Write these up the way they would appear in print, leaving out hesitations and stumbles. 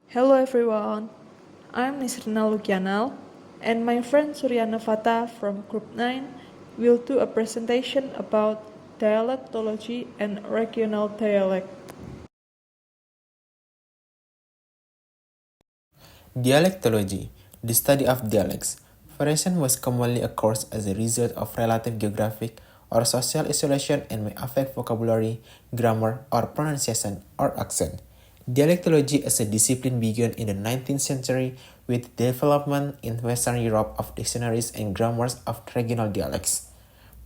Hello everyone, I'm Nisrina Lukianal, and my friend Suryana Fata from Group 9 will do a presentation about dialectology and regional dialect. Dialectology, the study of dialects. Variation was commonly occurs as a result of relative geographic or social isolation and may affect vocabulary, grammar, or pronunciation or accent. Dialectology as a discipline began in the 19th century with development in Western Europe of dictionaries and grammars of regional dialects.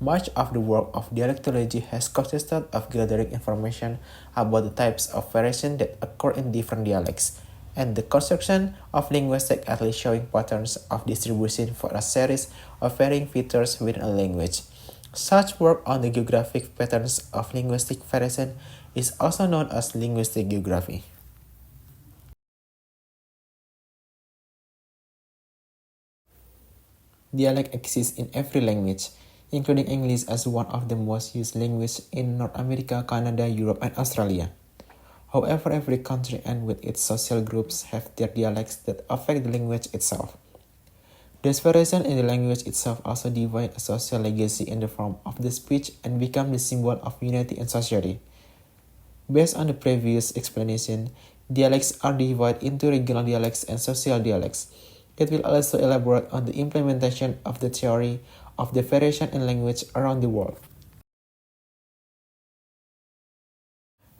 Much of the work of dialectology has consisted of gathering information about the types of variation that occur in different dialects, and the construction of linguistic at least showing patterns of distribution for a series of varying features within a language. Such work on the geographic patterns of linguistic variation is also known as linguistic geography. Dialect exists in every language, including English as one of the most used languages in North America, Canada, Europe, and Australia. However, every country and with its social groups have their dialects that affect the language itself. This variation in the language itself also divide a social legacy in the form of the speech and become the symbol of unity in society. Based on the previous explanation, dialects are divided into regional dialects and social dialects. It will also elaborate on the implementation of the theory of the variation in language around the world.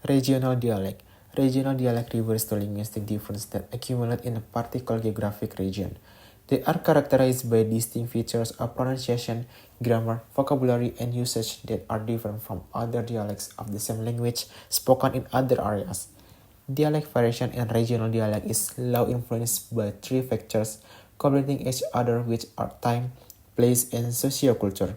Regional dialect. Regional dialect refers to linguistic differences that accumulate in a particular geographic region. They are characterized by distinct features of pronunciation, grammar, vocabulary, and usage that are different from other dialects of the same language spoken in other areas. Dialect variation in regional dialect is low influenced by three factors complementing each other, which are time, place, and socioculture.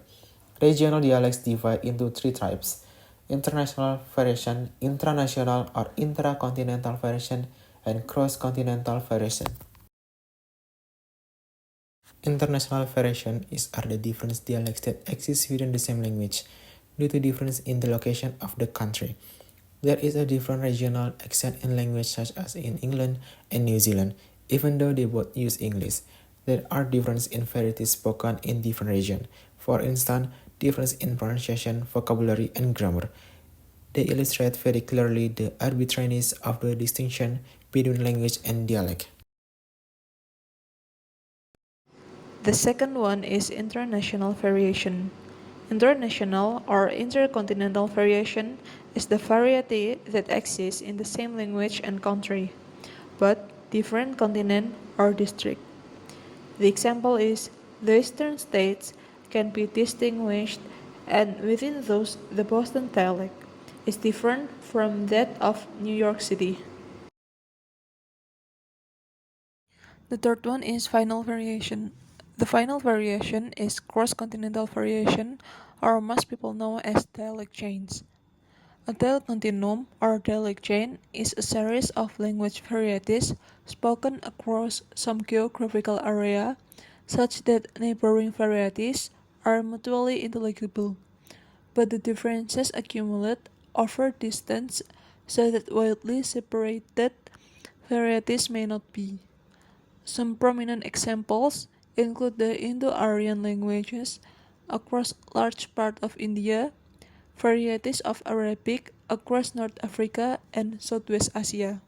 Regional dialects divide into three types: international variation, intranational or intracontinental variation, and cross-continental variation. International variation are the different dialects that exist within the same language due to difference in the location of the country. There is a different regional accent in language such as in England and New Zealand, even though they both use English. There are differences in varieties spoken in different regions. For instance, difference in pronunciation, vocabulary, and grammar. They illustrate very clearly the arbitrariness of the distinction between language and dialect. The second one is international variation. International or intercontinental variation is the variety that exists in the same language and country, but different continent or district. The example is the eastern states can be distinguished, and within those, the Boston dialect is different from that of New York City. The third one is final variation. The final variation is cross-continental variation, or most people know as dialect chains. A dialect continuum or dialect chain is a series of language varieties spoken across some geographical area, such that neighboring varieties are mutually intelligible, but the differences accumulate over distance so that widely separated varieties may not be. Some prominent examples include the Indo-Aryan languages across large part of India, varieties of Arabic across North Africa and Southwest Asia.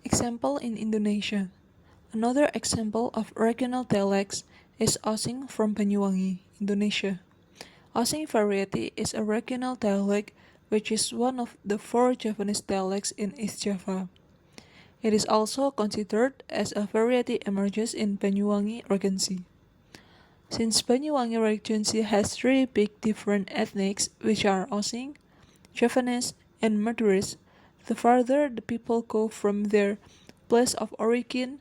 Example in Indonesia. Another example of regional dialects is Osing from Banyuwangi, Indonesia. Osing variety is a regional dialect which is one of the four Javanese dialects in East Java. It is also considered as a variety emerges in Banyuwangi Regency. Since Banyuwangi Regency has three big different ethnics, which are Osing, Javanese, and Madurese, the farther the people go from their place of origin,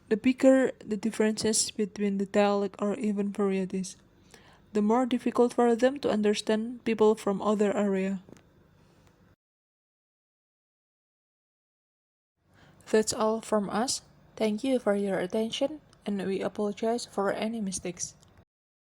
the bigger the differences between the dialect or even varieties, the more difficult for them to understand people from other area. That's all from us. Thank you for your attention, and we apologize for any mistakes.